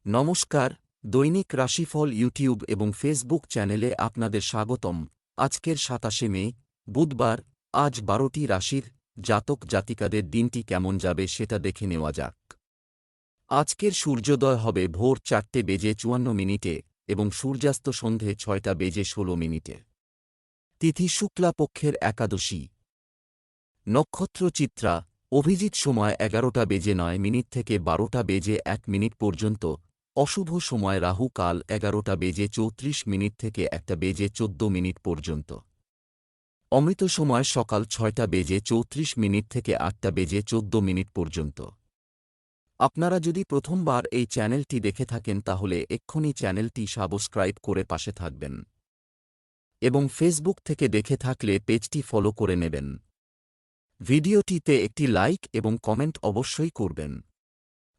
নমস্কার, দৈনিক রাশিফল ইউটিউব এবং ফেসবুক চ্যানেলে আপনাদের স্বাগতম। আজকের ২৭শে মে, বুধবার। আজ ১২টি রাশির জাতক জাতিকাদের দিনটি কেমন যাবে সেটা দেখে নেওয়া যাক। আজকের সূর্যোদয় হবে ভোর ৪:৫৪ এবং সূর্যাস্ত সন্ধে ৬:১৬। তিথি শুক্লা পক্ষের একাদশী। নক্ষত্র চিত্রা। অভিজিৎ সময় ১১:০৯ থেকে ১২:০১ পর্যন্ত। অশুভ সময় রাহু কাল ১১:৩৪ থেকে ১:১৪ পর্যন্ত। অমৃত সময় সকাল ৬:৩৪ থেকে ৮:১৪ পর্যন্ত। আপনারা যদি প্রথমবার এই চ্যানেলটি দেখে থাকেন তাহলে এক্ষুনি চ্যানেলটি সাবস্ক্রাইব করে পাশে থাকবেন এবং ফেসবুক থেকে দেখে থাকলে পেজটি ফলো করে নেবেন। ভিডিওটিতে একটি লাইক এবং কমেন্ট অবশ্যই করবেন।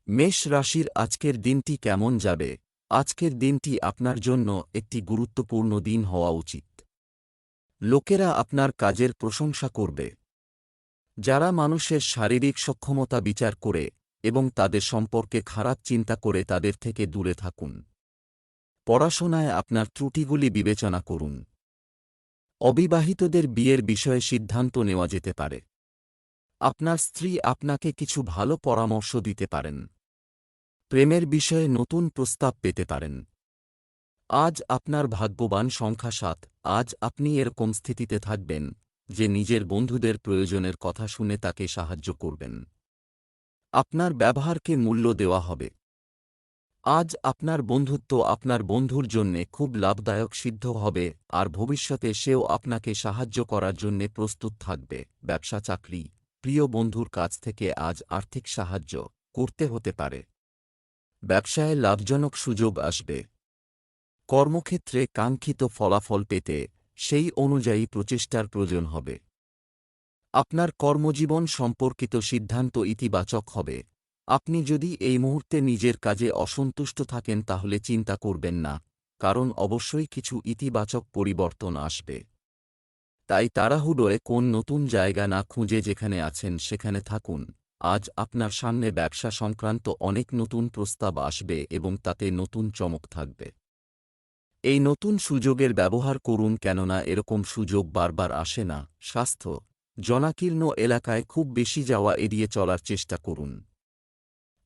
মেষ রাশির আজকের দিনটি কেমন যাবে? আজকের দিনটি আপনার জন্য একটি গুরুত্বপূর্ণ দিন হওয়া উচিত। লোকেরা আপনার কাজের প্রশংসা করবে। যারা মানুষের শারীরিক সক্ষমতা বিচার করে এবং তাদের সম্পর্কে খারাপ চিন্তা করে তাদের থেকে দূরে থাকুন। পড়াশোনায় আপনার ত্রুটিগুলি বিবেচনা করুন। অবিবাহিতদের বিয়ের বিষয়ে সিদ্ধান্ত নেওয়া যেতে পারে। আপনার স্ত্রী আপনাকে কিছু ভালো পরামর্শ দিতে পারেন। প্রেমের বিষয়ে নতুন প্রস্তাব পেতে পারেন। আজ আপনার ভাগ্যবান সংখ্যা ৭। আজ আপনি এরকম স্থিতিতে থাকবেন যে নিজের বন্ধুদের প্রয়োজনের কথা শুনে তাকে সাহায্য করবেন। আপনার ব্যবহারকে মূল্য দেওয়া হবে। আজ আপনার বন্ধুত্ব আপনার বন্ধুর জন্যে খুব লাভদায়ক সিদ্ধ হবে আর ভবিষ্যতে সেও আপনাকে সাহায্য করার জন্যে প্রস্তুত থাকবে। ব্যবসা চাকরি। প্রিয় বন্ধুর কাছ থেকে আজ আর্থিক সাহায্য করতে হতে পারে। ব্যবসায় লাভজনক সুযোগ আসবে। কর্মক্ষেত্রে কাঙ্ক্ষিত ফলাফল পেতে সেই অনুযায়ী প্রচেষ্টার প্রয়োজন হবে। আপনার কর্মজীবন সম্পর্কিত সিদ্ধান্ত ইতিবাচক হবে। আপনি যদি এই মুহূর্তে নিজের কাজে অসন্তুষ্ট থাকেন তাহলে চিন্তা করবেন না, কারণ অবশ্যই কিছু ইতিবাচক পরিবর্তন আসবে। তাই তাড়াহুড়োয় কোন নতুন জায়গা না খুঁজে যেখানে আছেন সেখানে থাকুন। আজ আপনার সামনে ব্যবসা সংক্রান্ত অনেক নতুন প্রস্তাব আসবে এবং তাতে নতুন চমক থাকবে। এই নতুন সুযোগের ব্যবহার করুন, কেননা এরকম সুযোগ বারবার আসে না। স্বাস্থ্য। জনাকীর্ণ এলাকায় খুব বেশি যাওয়া এড়িয়ে চলার চেষ্টা করুন।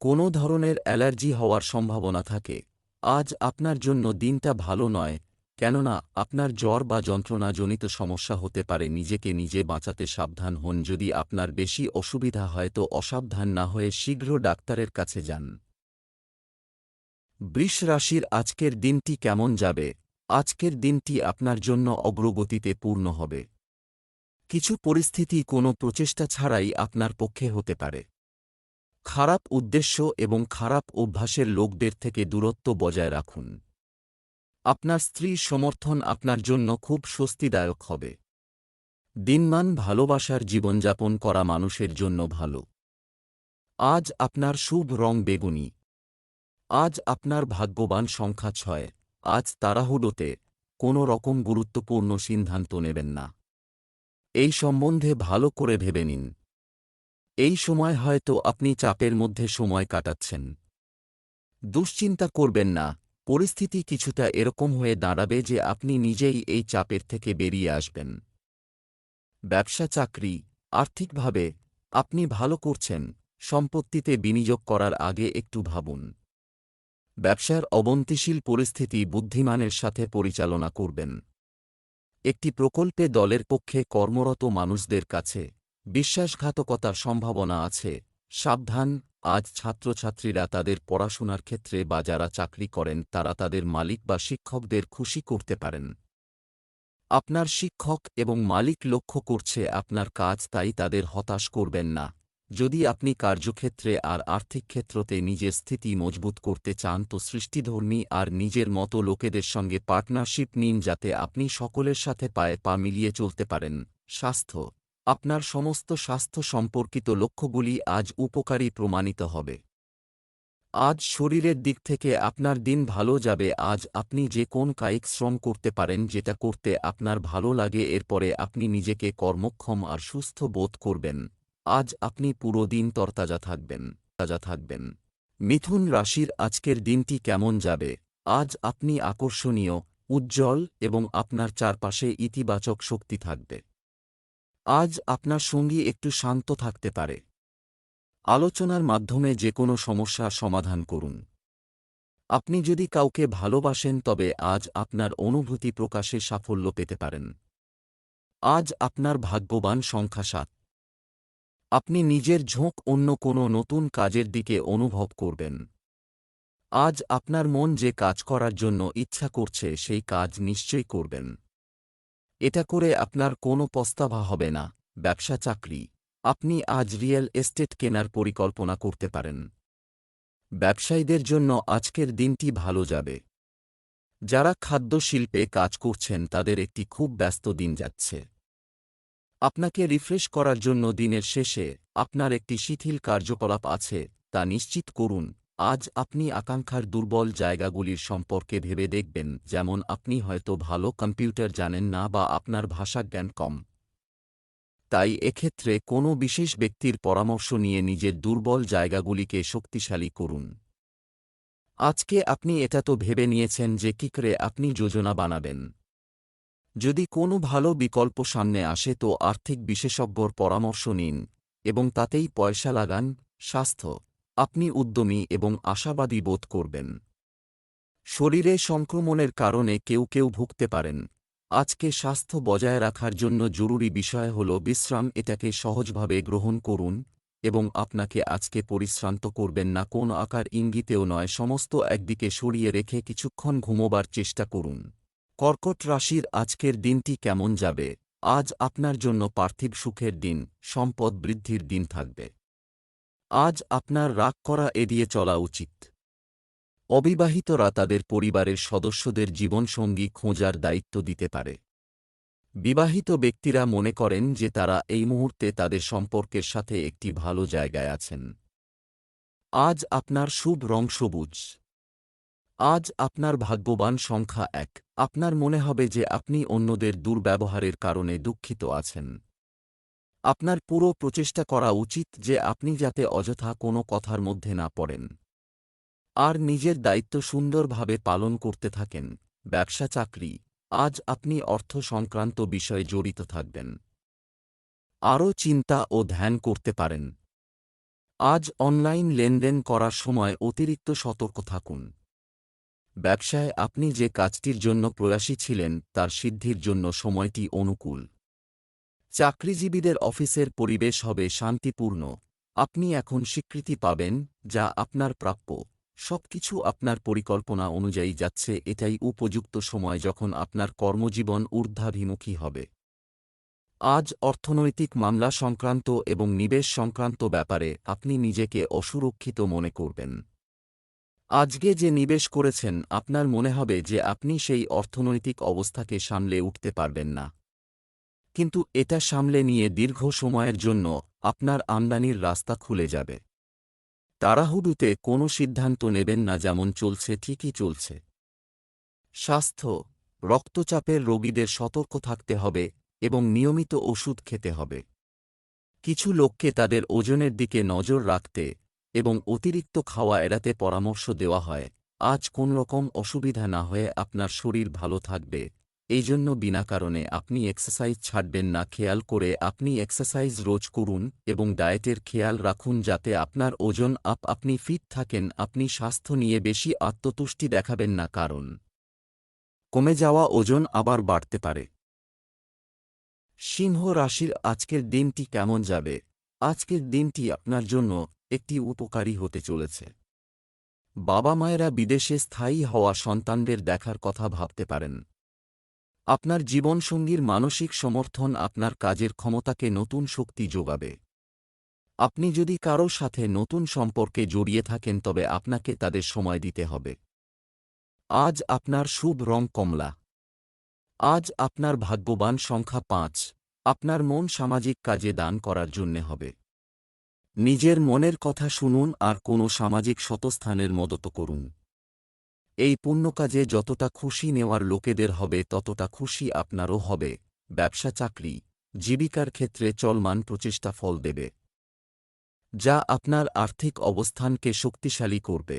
কোনো ধরনের অ্যালার্জি হওয়ার সম্ভাবনা থাকে। আজ আপনার জন্য দিনটা ভালো নয়, কেননা আপনার জ্বর বা যন্ত্রণাজনিত সমস্যা হতে পারে। নিজেকে নিজে বাঁচাতে সাবধান হন। যদি আপনার বেশি অসুবিধা হয় তো অসাবধান না হয়ে শীঘ্র ডাক্তারের কাছে যান। বৃষ রাশির আজকের দিনটি কেমন যাবে? আজকের দিনটি আপনার জন্য অগ্রগতিতে পূর্ণ হবে। কিছু পরিস্থিতি কোনো প্রচেষ্টা ছাড়াই আপনার পক্ষে হতে পারে। খারাপ উদ্দেশ্য এবং খারাপ অভ্যাসের লোকদের থেকে দূরত্ব বজায় রাখুন। আপনার স্ত্রীর সমর্থন আপনার জন্য খুব স্বস্তিদায়ক হবে। দিনমান ভালোবাসার জীবনযাপন করা মানুষের জন্য ভালো। আজ আপনার শুভ রং বেগুনি। আজ আপনার ভাগ্যবান সংখ্যা ৬। আজ তাড়াহুড়োতে কোনো রকম গুরুত্বপূর্ণ সিদ্ধান্ত নেবেন না। এই সম্বন্ধে ভালো করে ভেবে নিন। এই সময় হয়তো আপনি চাপের মধ্যে সময় কাটাচ্ছেন। দুশ্চিন্তা করবেন না, পরিস্থিতি কিছুটা এরকম হয়ে দাঁড়াবে যে আপনি নিজেই এই চাপের থেকে বেরিয়ে আসবেন। ব্যবসা চাকরি। আর্থিকভাবে আপনি ভালো করছেন। সম্পত্তিতে বিনিয়োগ করার আগে একটু ভাবুন। ব্যবসার অবনতিশীল পরিস্থিতি বুদ্ধিমানের সাথে পরিচালনা করবেন। একটি প্রকল্পে দলের পক্ষে কর্মরত মানুষদের কাছে বিশ্বাসঘাতকতার সম্ভাবনা আছে। সাবধান। আজ ছাত্রছাত্রীরা তাদের পড়াশোনার ক্ষেত্রে বা যারা চাকরি করেন তারা তাদের মালিক বা শিক্ষকদের খুশি করতে পারেন। আপনার শিক্ষক এবং মালিক লক্ষ্য করছে আপনার কাজ, তাই তাদের হতাশ করবেন না। যদি আপনি কার্যক্ষেত্রে আর আর্থিক ক্ষেত্রতে নিজের স্থিতি মজবুত করতে চান তো সৃষ্টিধর্মী আর নিজের মতো লোকেদের সঙ্গে পার্টনারশিপ নিন, যাতে আপনি সকলের সাথে পায়ে পা মিলিয়ে চলতে পারেন। স্বাস্থ্য। আপনার সমস্ত স্বাস্থ্য সম্পর্কিত লক্ষ্যগুলি আজ উপকারী প্রমাণিত হবে। আজ শরীরের দিক থেকে আপনার দিন ভালো যাবে। আজ আপনি যে কোন কায়িক শ্রম করতে পারেন যেটা করতে আপনার ভালো লাগে। এরপরে আপনি নিজেকে কর্মক্ষম আর সুস্থ বোধ করবেন। আজ আপনি পুরো দিন তরতাজা থাকবেন। মিথুন রাশির আজকের দিনটি কেমন যাবে? আজ আপনি আকর্ষণীয়, উজ্জ্বল এবং আপনার চারপাশে ইতিবাচক শক্তি থাকবে। আজ আপনার সঙ্গী একটু শান্ত থাকতে পারে। আলোচনার মাধ্যমে যে কোনো সমস্যার সমাধান করুন। আপনি যদি কাউকে ভালোবাসেন তবে আজ আপনার অনুভূতি প্রকাশে সাফল্য পেতে পারেন। আজ আপনার ভাগ্যবান সংখ্যা ৭। আপনি নিজের ঝোঁক অন্য কোনো নতুন কাজের দিকে অনুভব করবেন। আজ আপনার মন যে কাজ করার জন্য ইচ্ছা করছে সেই কাজ নিশ্চয়ই করবেন। এটা করে আপনার কোনো পস্তাবা হবে না। ব্যবসা চাকরি, আপনি আজ রিয়েল এস্টেট কেনার পরিকল্পনা করতে পারেন। ব্যবসায়ীদের জন্য আজকের দিনটি ভালো যাবে। যারা খাদ্য শিল্পে কাজ করছেন তাদের একটি খুব ব্যস্ত দিন যাচ্ছে। আপনাকে রিফ্রেশ করার জন্য দিনের শেষে আপনার একটি শিথিল কার্যকলাপ আছে, তা নিশ্চিত করুন। আজ আপনি আকাঙ্ক্ষার দুর্বল জায়গাগুলির সম্পর্কে ভেবে দেখবেন, যেমন আপনি হয়তো ভালো কম্পিউটার জানেন না বা আপনার ভাষাজ্ঞান কম। তাই এক্ষেত্রে কোনো বিশেষ ব্যক্তির পরামর্শ নিয়ে নিজের দুর্বল জায়গাগুলিকে শক্তিশালী করুন। আজকে আপনি এটা তো ভেবে নিয়েছেন যে কী করে আপনি যোজনা বানাবেন। যদি কোনো ভালো বিকল্প সামনে আসে তো আর্থিক বিশেষজ্ঞর পরামর্শ নিন এবং তাতেই পয়সা লাগান। স্বাস্থ্য, আপনি উদ্যমী এবং আশাবাদী বোধ করবেন। শরীরে সংক্রমণের কারণে কেউ কেউ ভুগতে পারেন। আজকে স্বাস্থ্য বজায় রাখার জন্য জরুরি বিষয় হল বিশ্রাম। এটাকে সহজভাবে গ্রহণ করুন এবং আপনাকে আজকে পরিশ্রান্ত করবেন না, কোন আকার ইঙ্গিতেও নয়। সমস্ত একদিকে সরিয়ে রেখে কিছুক্ষণ ঘুমোবার চেষ্টা করুন। কর্কট রাশির আজকের দিনটি কেমন যাবে? আজ আপনার জন্য পার্থিব সুখের দিন, সম্পদ বৃদ্ধির দিন থাকবে। আজ আপনার রাগ করা এড়িয়ে চলা উচিত। অবিবাহিতরা তাদের পরিবারের সদস্যদের জীবনসঙ্গী খোঁজার দায়িত্ব দিতে পারে। বিবাহিত ব্যক্তিরা মনে করেন যে তারা এই মুহূর্তে তাদের সম্পর্কের সাথে একটি ভালো জায়গায় আছেন। আজ আপনার শুভ রং সবুজ। আজ আপনার ভাগ্যবান সংখ্যা ১। আপনার মনে হবে যে আপনি অন্যদের দুর্ব্যবহারের কারণে দুঃখিত আছেন। আপনার পুরো প্রচেষ্টা করা উচিত যে আপনি যাতে অযথা কোনো কথার মধ্যে না পড়েন আর নিজের দায়িত্ব সুন্দরভাবে পালন করতে থাকেন। ব্যবসা চাকরি, আজ আপনি অর্থ সংক্রান্ত বিষয়ে জড়িত থাকবেন। আরও চিন্তা ও ধ্যান করতে পারেন। আজ অনলাইন লেনদেন করার সময় অতিরিক্ত সতর্ক থাকুন। ব্যবসায় আপনি যে কাজটির জন্য প্রয়াসী ছিলেন তার সিদ্ধির জন্য সময়টি অনুকূল। চাকরিজীবীদের অফিসের পরিবেশ হবে শান্তিপূর্ণ। আপনি এখন স্বীকৃতি পাবেন যা আপনার প্রাপ্য। সবকিছু আপনার পরিকল্পনা অনুযায়ী যাচ্ছে। এটাই উপযুক্ত সময় যখন আপনার কর্মজীবন ঊর্ধ্বাভিমুখী হবে। আজ অর্থনৈতিক মামলা সংক্রান্ত এবং নিবেশ সংক্রান্ত ব্যাপারে আপনি নিজেকে অসুরক্ষিত মনে করবেন। আজকে যে নিবেশ করেছেন আপনার মনে হবে যে আপনি সেই অর্থনৈতিক অবস্থাকে সামলে উঠতে পারবেন না, কিন্তু এটা সামলে নিয়ে দীর্ঘ সময়ের জন্য আপনার আমদানির রাস্তা খুলে যাবে। তাড়াহুড়োতে কোনো সিদ্ধান্ত নেবেন না, যেমন চলছে ঠিকই চলছে। স্বাস্থ্য, রক্তচাপের রোগীদের সতর্ক থাকতে হবে এবং নিয়মিত ওষুধ খেতে হবে। কিছু লোককে তাদের ওজনের দিকে নজর রাখতে এবং অতিরিক্ত খাওয়া এড়াতে পরামর্শ দেওয়া হয়। আজ কোনরকম অসুবিধা না হয়ে আপনার শরীর ভালো থাকবে, এই জন্য বিনা কারণে আপনি এক্সারসাইজ ছাড়বেন না। খেয়াল করে আপনি এক্সারসাইজ রোজ করুন এবং ডায়েটের খেয়াল রাখুন যাতে আপনার ওজন আপনি ফিট থাকেন। আপনি স্বাস্থ্য নিয়ে বেশি আত্মতুষ্টি দেখাবেন না, কারণ কমে যাওয়া ওজন আবার বাড়তে পারে। সিংহ রাশির আজকের দিনটি কেমন যাবে? আজকের দিনটি আপনার জন্য একটি উপকারী হতে চলেছে। বাবা মায়েরা বিদেশে স্থায়ী হওয়া সন্তানদের দেখার কথা ভাবতে পারেন। আপনার জীবনসঙ্গীর মানসিক সমর্থন আপনার কাজের ক্ষমতাকে নতুন শক্তি যোগাবে। আপনি যদি কারো সাথে নতুন সম্পর্কে জড়িয়ে থাকেন তবে আপনাকে তাদের সময় দিতে হবে। আজ আপনার শুভ রং কমলা। আজ আপনার ভাগ্যবান সংখ্যা ৫। আপনার মন সামাজিক কাজে দান করার জন্যে হবে। নিজের মনের কথা শুনুন আর কোনো সামাজিক শতস্থানের মদত করুন। এই পুণ্য কাজে যতটা খুশি নেওয়ার লোকেদের হবে ততটা খুশি আপনারও হবে। ব্যবসা চাকরি, জীবিকার ক্ষেত্রে চলমান প্রচেষ্টা ফল দেবে। যা আপনার আর্থিক অবস্থানকে শক্তিশালী করবে।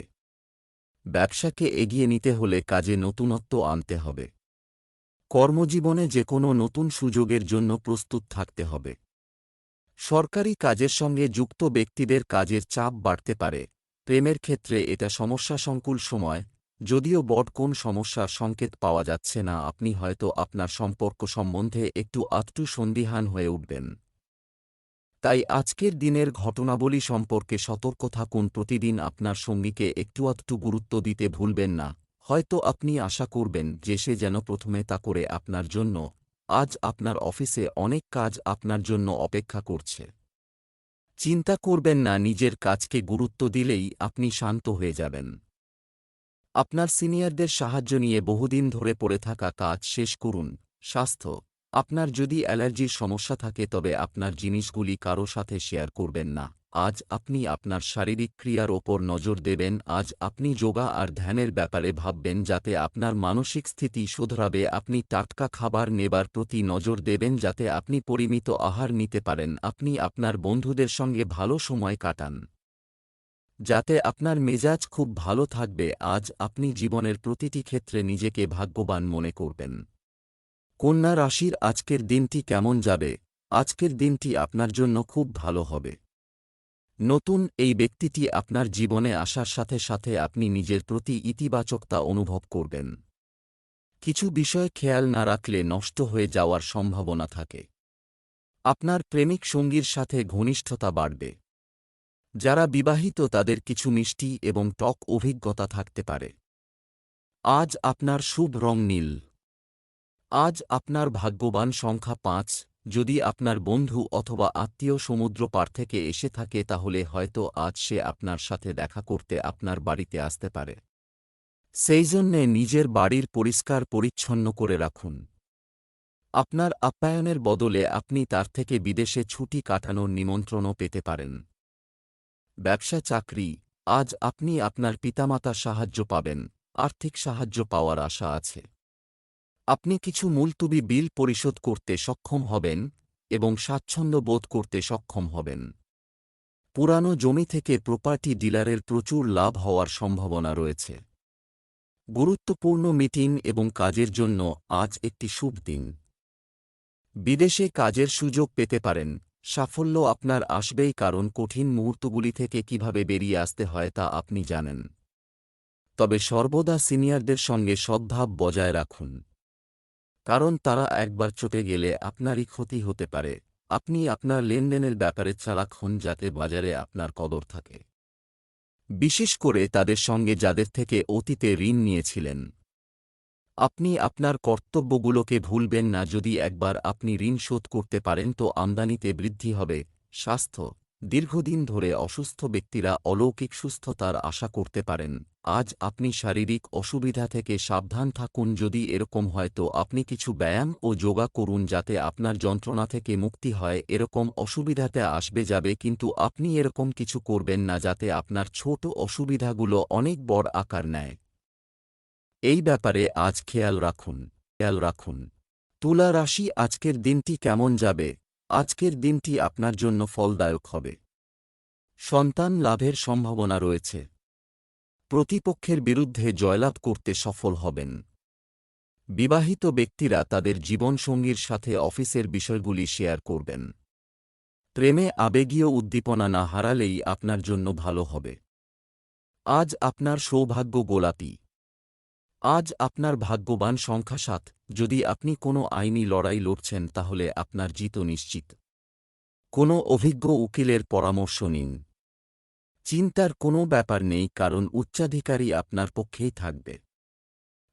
ব্যবসাকে এগিয়ে নিতে হলে কাজে নতুনত্ব আনতে হবে। কর্মজীবনে যেকোনো নতুন সুযোগের জন্য প্রস্তুত থাকতে হবে। সরকারি কাজের সঙ্গে যুক্ত ব্যক্তিদের কাজের চাপ বাড়তে পারে। প্রেমের ক্ষেত্রে এটা সমস্যাসংকুল সময়, যদিও বড় কোন সমস্যার সংকেত পাওয়া যাচ্ছে না। আপনি হয়তো আপনার সম্পর্ক সম্বন্ধে একটু আধটু সন্দিহান হয়ে উঠবেন। তাই আজকের দিনের ঘটনাবলী সম্পর্কে সতর্ক থাকুন। প্রতিদিন আপনার সঙ্গীকে একটু আধটু গুরুত্ব দিতে ভুলবেন না। হয়তো আপনি আশা করবেন যে সে যেন প্রথমে তা করে আপনার জন্য। আজ আপনার অফিসে অনেক কাজ আপনার জন্য অপেক্ষা করছে। চিন্তা করবেন না, নিজের কাজকে গুরুত্ব দিলেই আপনি শান্ত হয়ে যাবেন। আপনার সিনিয়রদের সাহায্য নিয়ে বহুদিন ধরে পড়ে থাকা কাজ শেষ করুন। স্বাস্থ্য, আপনার যদি অ্যালার্জির সমস্যা থাকে তবে আপনার জিনিসগুলি কারো সাথে শেয়ার করবেন না। আজ আপনি আপনার শারীরিক ক্রিয়ার ওপর নজর দেবেন। আজ আপনি যোগা আর ধ্যানের ব্যাপারে ভাববেন যাতে আপনার মানসিক স্থিতি শোধরাবে। আপনি টাটকা খাবার নেবার প্রতি নজর দেবেন যাতে আপনি পরিমিত আহার নিতে পারেন। আপনি আপনার বন্ধুদের সঙ্গে ভালো সময় কাটান যাতে আপনার মেজাজ খুব ভালো থাকবে। আজ আপনি জীবনের প্রতিটি ক্ষেত্রে নিজেকে ভাগ্যবান মনে করবেন। কন্যা রাশির আজকের দিনটি কেমন যাবে? আজকের দিনটি আপনার জন্য খুব ভালো হবে। নতুন এই ব্যক্তিটি আপনার জীবনে আসার সাথে সাথে আপনি নিজের প্রতি ইতিবাচকতা অনুভব করবেন। কিছু বিষয় খেয়াল না রাখলে নষ্ট হয়ে যাওয়ার সম্ভাবনা থাকে। আপনার প্রেমিক সঙ্গীর সাথে ঘনিষ্ঠতা বাড়বে। যারা বিবাহিত তাদের কিছু মিষ্টি এবং টক অভিজ্ঞতা থাকতে পারে। আজ আপনার শুভ রং নীল। আজ আপনার ভাগ্যবান সংখ্যা ৫। যদি আপনার বন্ধু অথবা আত্মীয় সমুদ্র পার থেকে এসে থাকে তাহলে হয়তো আজ সে আপনার সাথে দেখা করতে আপনার বাড়িতে আসতে পারে। সেই জন্যে নিজের বাড়ির পরিষ্কার পরিচ্ছন্ন করে রাখুন। আপনার আপ্যায়নের বদলে আপনি তার থেকে বিদেশে ছুটি কাটানোর নিমন্ত্রণও পেতে পারেন। ব্যবসা চাকরি, আজ আপনি আপনার পিতামাতার সাহায্য পাবেন। আর্থিক সাহায্য পাওয়ার আশা আছে। আপনি কিছু মুলতুবি বিল পরিশোধ করতে সক্ষম হবেন এবং স্বাচ্ছন্দ্য বোধ করতে সক্ষম হবেন। পুরানো জমি থেকে প্রপার্টি ডিলারের প্রচুর লাভ হওয়ার সম্ভাবনা রয়েছে। গুরুত্বপূর্ণ মিটিং এবং কাজের জন্য আজ একটি শুভ দিন। বিদেশে কাজের সুযোগ পেতে পারেন। সাফল্য আপনার আসবেই, কারণ কঠিন মুহূর্তগুলি থেকে কিভাবে বেরিয়ে আসতে হয় তা আপনি জানেন। তবে সর্বদা সিনিয়রদের সঙ্গে সদ্ভাব বজায় রাখুন, কারণ তারা একবার চটে গেলে আপনারই ক্ষতি হতে পারে। আপনি আপনার লেনদেনের ব্যাপারে চালাক হন যাতে বাজারে আপনার কদর থাকে, বিশেষ করে তাদের সঙ্গে যাদের থেকে অতীতে ঋণ নিয়েছিলেন। আপনি আপনার কর্তব্যগুলোকে ভুলবেন না। যদি একবার আপনি ঋণ শোধ করতে পারেন তো আমদানিতে বৃদ্ধি হবে। স্বাস্থ্য, দীর্ঘদিন ধরে অসুস্থ ব্যক্তিরা অলৌকিক সুস্থতার আশা করতে পারেন। আজ আপনি শারীরিক অসুবিধা থেকে সাবধান থাকুন। যদি এরকম হয় তো আপনি কিছু ব্যায়াম ও যোগা করুন যাতে আপনার যন্ত্রণা থেকে মুক্তি হয়। এরকম অসুবিধাতে আসবে যাবে, কিন্তু আপনি এরকম কিছু করবেন না যাতে আপনার ছোট অসুবিধাগুলো অনেক বড় আকার নেয়। এই ব্যাপারে আজ খেয়াল রাখুন। তুলা রাশি, আজকের দিনটি কেমন যাবে? আজকের দিনটি আপনার জন্য ফলদায়ক হবে। সন্তান লাভের সম্ভাবনা রয়েছে। প্রতিপক্ষের বিরুদ্ধে জয়লাভ করতে সফল হবেন। বিবাহিত ব্যক্তিরা তাদের জীবনসঙ্গীর সাথে অফিসের বিষয়গুলি শেয়ার করবেন। প্রেমে আবেগীয় উদ্দীপনা না হারালেই আপনার জন্য ভালো হবে। আজ আপনার সৌভাগ্য গোলাপি। আজ আপনার ভাগ্যবান সংখ্যা ৭। যদি আপনি কোনো আইনি লড়াই লড়ছেন তাহলে আপনার জিত নিশ্চিত। কোনো অভিজ্ঞ উকিলের পরামর্শ নিন। চিন্তার কোনো ব্যাপার নেই, কারণ উচ্চাধিকারী আপনার পক্ষেই থাকবে।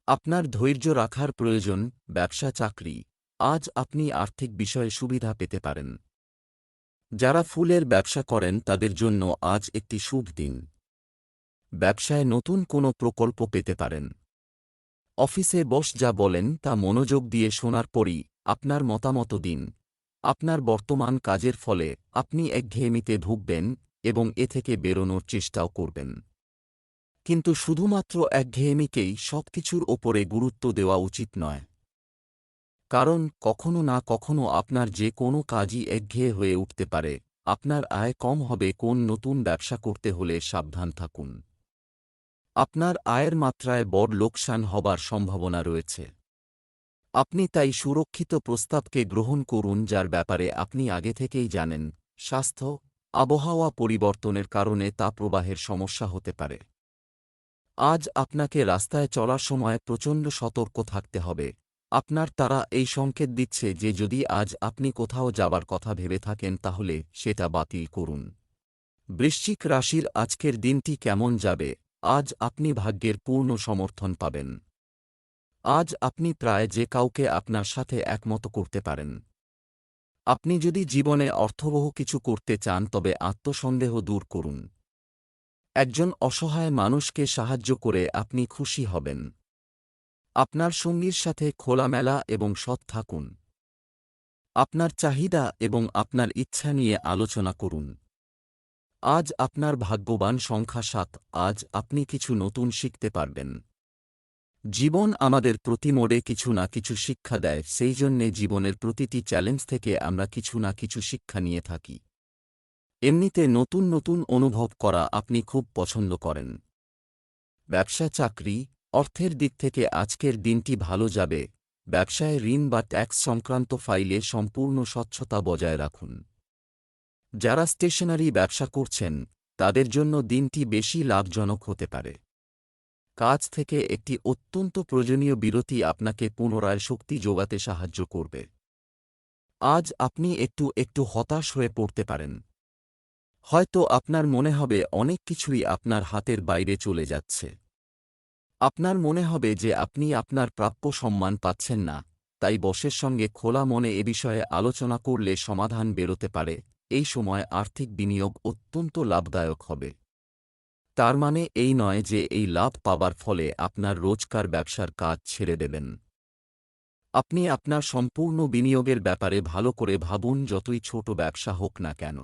আপনার ধৈর্য রাখার প্রয়োজন। ব্যবসা চাকরি, আজ আপনি আর্থিক বিষয়ে সুবিধা পেতে পারেন। যারা ফুলের ব্যবসা করেন তাদের জন্য আজ একটি শুভ দিন। ব্যবসায় নতুন কোনো প্রকল্প পেতে পারেন। অফিসে বস যা বলেন তা মনোযোগ দিয়ে শোনার পরই আপনার মতামত দিন। আপনার বর্তমান কাজের ফলে আপনি একঘেয়েমিতে ভুগবেন এবং এ থেকে বেরোনোর চেষ্টাও করবেন। কিন্তু শুধুমাত্র একঘেয়েমিকেই সবকিছুর ওপরে গুরুত্ব দেওয়া উচিত নয়, কারণ কখনো না কখনো আপনার যে কোনো কাজই একঘেয়ে হয়ে উঠতে পারে। আপনার আয় কম হবে। কোন নতুন ব্যবসা করতে হলে সাবধান থাকুন। আপনার আয়ের মাত্রায় বড় লোকসান হবার সম্ভাবনা রয়েছে। আপনি তাই সুরক্ষিত প্রস্তাবকে গ্রহণ করুন যার ব্যাপারে আপনি আগে থেকেই জানেন। স্বাস্থ্য, আবহাওয়া পরিবর্তনের কারণে তাপপ্রবাহের সমস্যা হতে পারে। আজ আপনাকে রাস্তায় চলার সময় প্রচণ্ড সতর্ক থাকতে হবে। আপনার তারা এই সংকেত দিচ্ছে যে যদি আজ আপনি কোথাও যাবার কথা ভেবে থাকেন তাহলে সেটা বাতিল করুন। বৃশ্চিক রাশির আজকের দিনটি কেমন যাবে? আজ আপনি ভাগ্যের পূর্ণ সমর্থন পাবেন। আজ আপনি প্রায় যে কাউকে আপনার সাথে একমত করতে পারেন। আপনি যদি জীবনে অর্থবহ কিছু করতে চান তবে আত্মসন্দেহ দূর করুন। একজন অসহায় মানুষকে সাহায্য করে আপনি খুশি হবেন। আপনার সঙ্গীর সাথে খোলামেলা এবং সৎ থাকুন। আপনার চাহিদা এবং আপনার ইচ্ছা নিয়ে আলোচনা করুন। আজ আপনার ভাগ্যবান সংখ্যা ৭। আজ আপনি কিছু নতুন শিখতে পারবেন। জীবন আমাদের প্রতি মোড়ে কিছু না কিছু শিক্ষা দেয়, সেই জন্যে জীবনের প্রতিটি চ্যালেঞ্জ থেকে আমরা কিছু না কিছু শিক্ষা নিয়ে থাকি। এমনিতে নতুন নতুন অনুভব করা আপনি খুব পছন্দ করেন। ব্যবসা, চাকরি, অর্থের দিক থেকে আজকের দিনটি ভালো যাবে। ব্যবসায় ঋণ বা ট্যাক্স সংক্রান্ত ফাইলে সম্পূর্ণ স্বচ্ছতা বজায় রাখুন। যারা স্টেশনারি ব্যবসা করছেন তাদের জন্য দিনটি বেশি লাভজনক হতে পারে। কাজ থেকে একটি অত্যন্ত প্রয়োজনীয় বিরতি আপনাকে পুনরায় শক্তি যোগাতে সাহায্য করবে। আজ আপনি একটু একটু হতাশ হয়ে পড়তে পারেন। হয়তো আপনার মনে হবে অনেক কিছুই আপনার হাতের বাইরে চলে যাচ্ছে। আপনার মনে হবে যে আপনি আপনার প্রাপ্য সম্মান পাচ্ছেন না, তাই বসের সঙ্গে খোলা মনে এ বিষয়ে আলোচনা করলে সমাধান বেরোতে পারে। এই সময় আর্থিক বিনিয়োগ অত্যন্ত লাভদায়ক হবে। তার মানে এই নয় যে এই লাভ পাবার ফলে আপনার রোজকার ব্যবসার কাজ ছেড়ে দেবেন। আপনি আপনার সম্পূর্ণ বিনিয়োগের ব্যাপারে ভালো করে ভাবুন, যতই ছোট ব্যবসা হোক না কেন।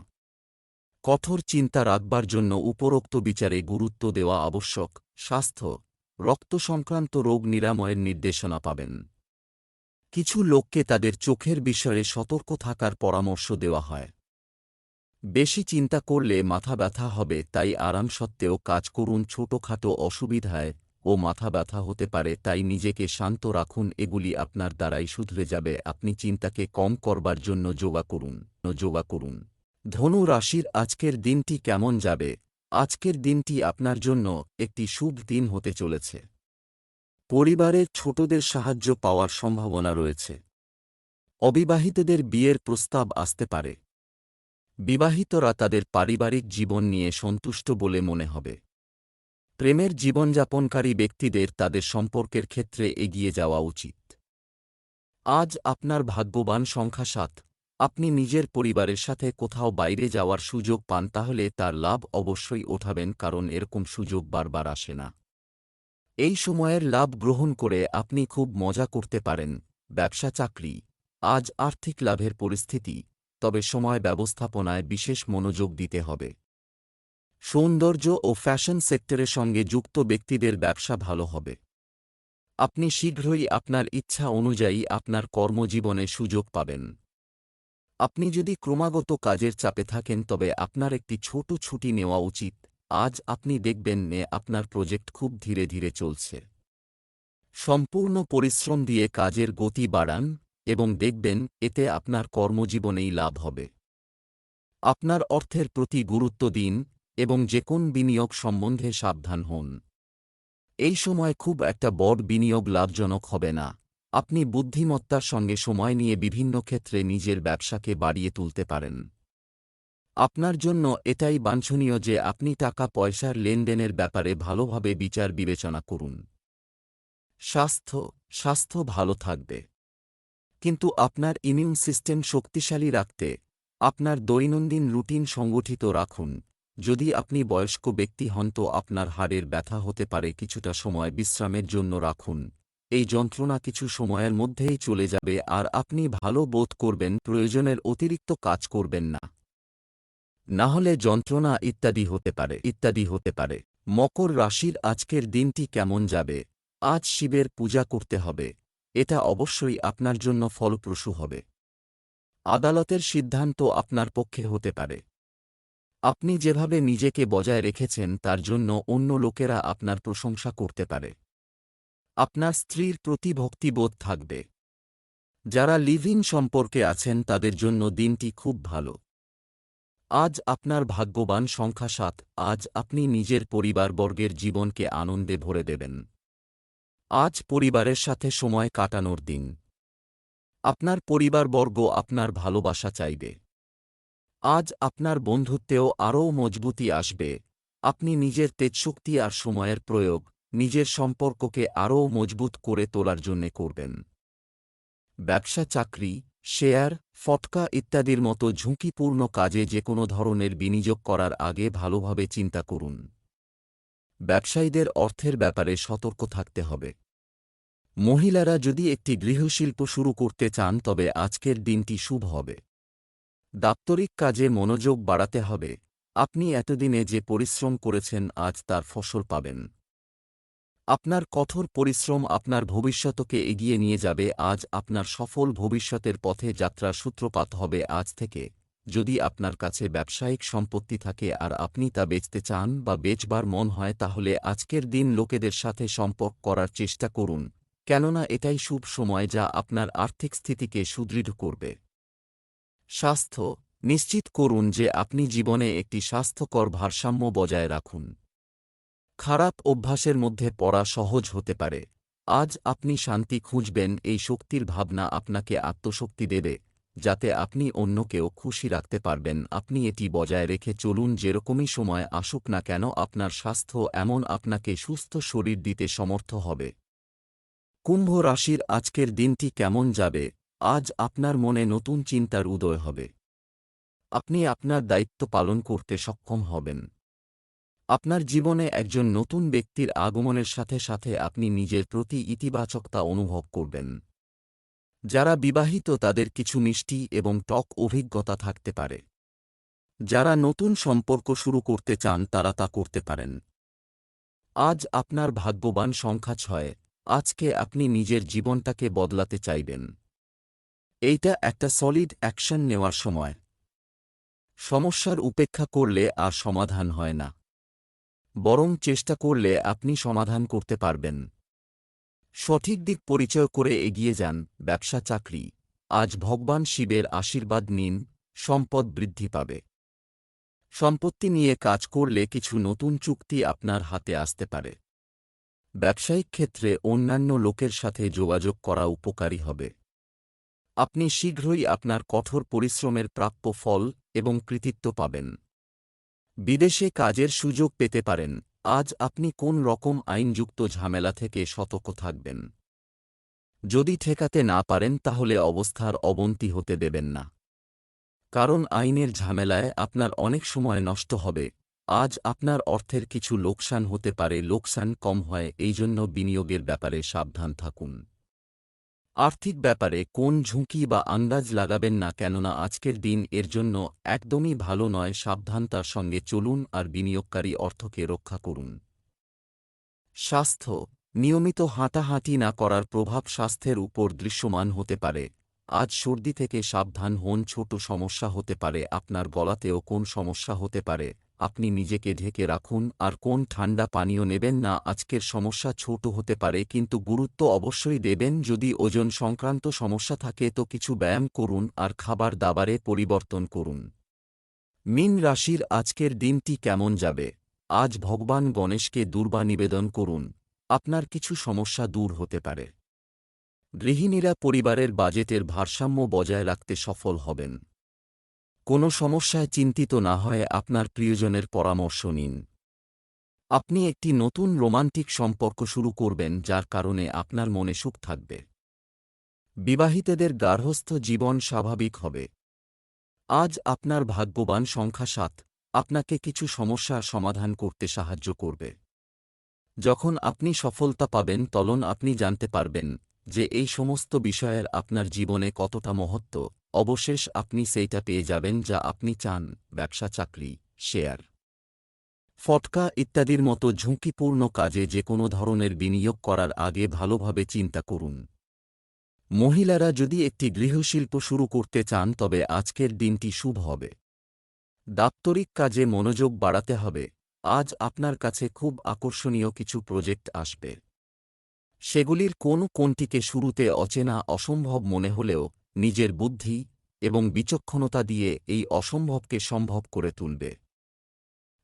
কঠোর চিন্তা রাখবার জন্য উপরোক্ত বিচারে গুরুত্ব দেওয়া আবশ্যক। স্বাস্থ্য, রক্ত সংক্রান্ত রোগ নিরাময়ের নির্দেশনা পাবেন। কিছু লোককে তাদের চোখের বিষয়ে সতর্ক থাকার পরামর্শ দেওয়া হয়। বেশি চিন্তা করলে মাথা ব্যথা হবে, তাই আরাম সত্ত্বেও কাজ করুন। ছোটখাটো অসুবিধায় ও মাথা ব্যথা হতে পারে, তাই নিজেকে শান্ত রাখুন। এগুলি আপনার দ্বারাই শুধরে যাবে। আপনি চিন্তাকে কম করবার জন্য যোগা করুন। ধনু রাশির আজকের দিনটি কেমন যাবে? আজকের দিনটি আপনার জন্য একটি শুভ দিন হতে চলেছে। পরিবারের ছোটদের সাহায্য পাওয়ার সম্ভাবনা রয়েছে। অবিবাহিতদের বিয়ের প্রস্তাব আসতে পারে। বিবাহিতরা তাদের পারিবারিক জীবন নিয়ে সন্তুষ্ট বলে মনে হবে। প্রেমের জীবনযাপনকারী ব্যক্তিদের তাদের সম্পর্কের ক্ষেত্রে এগিয়ে যাওয়া উচিত। আজ আপনার ভাগ্যবান সংখ্যা ৭। আপনি নিজের পরিবারের সাথে কোথাও বাইরে যাওয়ার সুযোগ পান তাহলে তার লাভ অবশ্যই ওঠাবেন, কারণ এরকম সুযোগ বারবার আসে না। এই সময়ের লাভ গ্রহণ করে আপনি খুব মজা করতে পারেন। ব্যবসা, চাকরি, আজ আর্থিক লাভের পরিস্থিতি, তবে সময় ব্যবস্থাপনায় বিশেষ মনোযোগ দিতে হবে। সৌন্দর্য ও ফ্যাশন সেক্টরের সঙ্গে যুক্ত ব্যক্তিদের ব্যবসা ভালো হবে। আপনি শীঘ্রই আপনার ইচ্ছা অনুযায়ী আপনার কর্মজীবনে সুযোগ পাবেন। আপনি যদি ক্রমাগত কাজের চাপে থাকেন তবে আপনার একটি ছোট ছুটি নেওয়া উচিত। আজ আপনি দেখবেন আপনার প্রজেক্ট খুব ধীরে ধীরে চলছে। সম্পূর্ণ পরিশ্রম দিয়ে কাজের গতি বাড়ান এবং দেখবেন এতে আপনার কর্মজীবনেই লাভ হবে। আপনার অর্থের প্রতি গুরুত্ব দিন এবং যেকোন বিনিয়োগ সম্বন্ধে সাবধান হন। এই সময় খুব একটা বড় বিনিয়োগ লাভজনক হবে না। আপনি বুদ্ধিমত্তার সঙ্গে সময় নিয়ে বিভিন্ন ক্ষেত্রে নিজের ব্যবসাকে বাড়িয়ে তুলতে পারেন। আপনার জন্য এটাই বাঞ্ছনীয় যে আপনি টাকা পয়সার লেনদেনের ব্যাপারে ভালোভাবে বিচার বিবেচনা করুন। স্বাস্থ্য ভালো থাকবে, কিন্তু আপনার ইমিউন সিস্টেম শক্তিশালী রাখতে আপনার দৈনন্দিন রুটিন সংগঠিত রাখুন। যদি আপনি বয়স্ক ব্যক্তি হন তো আপনার হাড়ের ব্যথা হতে পারে, কিছুটা সময় বিশ্রামের জন্য রাখুন। এই যন্ত্রণা কিছু সময়ের মধ্যেই চলে যাবে আর আপনি ভালো বোধ করবেন। প্রয়োজনের অতিরিক্ত কাজ করবেন না, না হলে যন্ত্রণা ইত্যাদি হতে পারে। মকর রাশির আজকের দিনটি কেমন যাবে? আজ শিবের পূজা করতে হবে, এটা অবশ্যই আপনার জন্য ফলপ্রসূ হবে। আদালতের সিদ্ধান্ত আপনার পক্ষে হতে পারে। আপনি যেভাবে নিজেকে বজায় রেখেছেন তার জন্য অন্য লোকেরা আপনার প্রশংসা করতে পারে। আপনার স্ত্রীর প্রতি ভক্তিবোধ থাকবে। যারা লিভ ইন সম্পর্কে আছেন তাদের জন্য দিনটি খুব ভালো। আজ আপনার ভাগ্যবান সংখ্যা ৭। আজ আপনি নিজের পরিবারবর্গের জীবনকে আনন্দে ভরে দেবেন। আজ পরিবারের সাথে সময় কাটানোর দিন। আপনার পরিবারবর্গ আপনার ভালোবাসা চাইবে। আজ আপনার বন্ধুত্বেও আরও মজবুতি আসবে। আপনি নিজের তেজশক্তি আর সময়ের প্রয়োগ নিজের সম্পর্ককে আরও মজবুত করে তোলার জন্যে করবেন। ব্যবসা, চাকরি, শেয়ার, ফটকা ইত্যাদির মতো ঝুঁকিপূর্ণ কাজে যে কোনো ধরনের বিনিয়োগ করার আগে ভালোভাবে চিন্তা করুন। ব্যবসায়ীদের অর্থের ব্যাপারে সতর্ক থাকতে হবে। মহিলারা যদি একটি গৃহশিল্প শুরু করতে চান তবে আজকের দিনটি শুভ হবে। দাপ্তরিক কাজে মনোযোগ বাড়াতে হবে। আপনি এতদিনে যে পরিশ্রম করেছেন আজ তার ফসল পাবেন। আপনার কঠোর পরিশ্রম আপনার ভবিষ্যতকে এগিয়ে নিয়ে যাবে। আজ আপনার সফল ভবিষ্যতের পথে যাত্রার সূত্রপাত হবে আজ থেকে। যদি আপনার কাছে ব্যবসায়িক সম্পত্তি থাকে আর আপনি তা বেচতে চান বা বেচবার মন হয় তাহলে আজকের দিন লোকেদের সাথে সম্পর্ক করার চেষ্টা করুন, কেননা এটাই শুভ সময় যা আপনার আর্থিক স্থিতিকে সুদৃঢ় করবে। স্বাস্থ্য নিশ্চিত করুন যে আপনি জীবনে একটি স্বাস্থ্যকর ভারসাম্য বজায় রাখুন। খারাপ অভ্যাসের মধ্যে পড়া সহজ হতে পারে। আজ আপনি শান্তি খুঁজবেন। এই শক্তির ভাবনা আপনাকে আত্মশক্তি দেবে, যাতে আপনি অন্যকেও খুশি রাখতে পারবেন। আপনি এটি বজায় রেখে চলুন যেরকমই সময় আসুক না কেন। আপনার স্বাস্থ্য এমন আপনাকে সুস্থ শরীর দিতে সমর্থ হবে। কুম্ভ রাশির আজকের দিনটি কেমন যাবে? আজ আপনার মনে নতুন চিন্তার উদয় হবে। আপনি আপনার দায়িত্ব পালন করতে সক্ষম হবেন। আপনার জীবনে একজন নতুন ব্যক্তির আগমনের সাথে সাথে আপনি নিজের প্রতি ইতিবাচকতা অনুভব করবেন। যারা বিবাহিত তাদের কিছু মিষ্টি এবং টক অভিজ্ঞতা থাকতে পারে। যারা নতুন সম্পর্ক শুরু করতে চান তারা তা করতে পারেন। আজ আপনার ভাগ্যবান সংখ্যা ৬। আজকে আপনি নিজের জীবনটাকে বদলাতে চাইবেন। এইটা একটা সলিড অ্যাকশন নেওয়ার সময়। সমস্যার উপেক্ষা করলে আর সমাধান হয় না, বরং চেষ্টা করলে আপনি সমাধান করতে পারবেন। সঠিক দিক পরিচয় করে এগিয়ে যান। ব্যবসা, চাকরি, আজ ভগবান শিবের আশীর্বাদ নিন, সম্পদ বৃদ্ধি পাবে। সম্পত্তি নিয়ে কাজ করলে কিছু নতুন চুক্তি আপনার হাতে আসতে পারে। ব্যবসায়িক ক্ষেত্রে অন্যান্য লোকের সাথে যোগাযোগ করা উপকারী হবে। আপনি শীঘ্রই আপনার কঠোর পরিশ্রমের প্রাপ্য ফল এবং কৃতিত্ব পাবেন। বিদেশে কাজের সুযোগ পেতে পারেন। আজ আপনি কোন রকম আইনযুক্ত ঝামেলা থেকে সতর্ক থাকবেন। যদি ঠেকাতে না পারেন তাহলে অবস্থার অবনতি হতে দেবেন না, কারণ আইনের ঝামেলায় আপনার অনেক সময় নষ্ট হবে। আজ আপনার অর্থের কিছু লোকসান হতে পারে। লোকসান কম হয়, এই জন্য বিনিয়োগের ব্যাপারে সাবধান থাকুন। আর্থিক ব্যাপারে কোন ঝুঁকি বা আন্দাজ লাগাবেন না, কেননা আজকের দিন এর জন্য একদমই ভালো নয়। সাবধানতার সঙ্গে চলুন আর বিনিয়োগকারী অর্থকে রক্ষা করুন। স্বাস্থ্য নিয়মিত হাঁটাহাঁটি না করার প্রভাব স্বাস্থ্যের উপর দৃশ্যমান হতে পারে। আজ সর্দি থেকে সাবধান হন। ছোট সমস্যা হতে পারে। আপনার গলাতেও কোন সমস্যা হতে পারে, আপনি নিজেকে ঢেকে রাখুন। আর কোন ঠান্ডা পানীয় নেবেন না। আজকের সমস্যা ছোট হতে পারে কিন্তু গুরুত্ব অবশ্যই দেবেন। যদি ওজন সংক্রান্ত সমস্যা থাকে তো কিছু ব্যায়াম করুন আর খাবার দাবারে পরিবর্তন করুন। মীন রাশির আজকের দিনটি কেমন যাবে? আজ ভগবান গণেশকে দুর্বা নিবেদন করুন, আপনার কিছু সমস্যা দূর হতে পারে। গৃহিণীরা পরিবারের বাজেটের ভারসাম্য বজায় রাখতে সফল হবেন। কোনো সমস্যায় চিন্তিত না হয়ে আপনার প্রিয়জনের পরামর্শ নিন। আপনি একটি নতুন রোমান্টিক সম্পর্ক শুরু করবেন যার কারণে আপনার মনে সুখ থাকবে। বিবাহিতদের গার্হস্থ্য জীবন স্বাভাবিক হবে। আজ আপনার ভাগ্যবান সংখ্যা ৭। আপনাকে কিছু সমস্যার সমাধান করতে সাহায্য করবে। যখন আপনি সফলতা পাবেন তখন আপনি জানতে পারবেন যে এই সমস্ত বিষয়ের আপনার জীবনে কতটা মহত্ব। অবশেষ আপনি সেইটা পেয়ে যাবেন যা আপনি চান। ব্যবসা, চাকরি, শেয়ার, ফটকা ইত্যাদির মতো ঝুঁকিপূর্ণ কাজে যে কোনো ধরনের বিনিয়োগ করার আগে ভালোভাবে চিন্তা করুন। মহিলারা যদি একটি গৃহশিল্প শুরু করতে চান তবে আজকের দিনটি শুভ হবে। দাপ্তরিক কাজে মনোযোগ বাড়াতে হবে। আজ আপনার কাছে খুব আকর্ষণীয় কিছু প্রজেক্ট আসবে। সেগুলির কোনটিকে শুরুতে অচেনা অসম্ভব মনে হলেও নিজের বুদ্ধি এবং বিচক্ষণতা দিয়ে এই অসম্ভবকে সম্ভব করে তুলবে।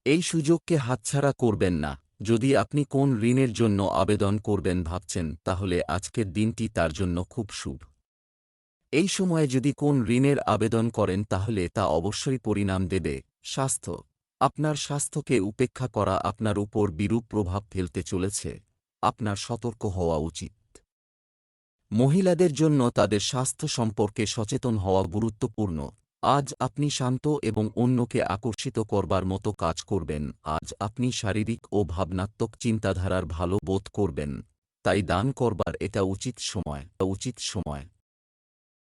এই সুযোগকে হাতছাড়া করবেন না। যদি আপনি কোন ঋণের জন্য আবেদন করবেন ভাবছেন, তাহলে আজকের দিনটি তার জন্য খুব শুভ। এই সময়ে যদি কোন ঋণের আবেদন করেন তাহলে তা অবশ্যই পরিণাম দেবে। স্বাস্থ্য, আপনার স্বাস্থ্যকে উপেক্ষা করা আপনার উপর বিরূপ প্রভাব ফেলতে চলেছে। আপনার সতর্ক হওয়া উচিত। মহিলাদের জন্য তাদের স্বাস্থ্য সম্পর্কে সচেতন হওয়া গুরুত্বপূর্ণ। আজ আপনি শান্ত এবং অন্যকে আকর্ষিত করবার মতো কাজ করবেন। আজ আপনি শারীরিক ও ভাবনাত্মক চিন্তাধারার ভালো বোধ করবেন, তাই দান করবার এটা উচিত সময়।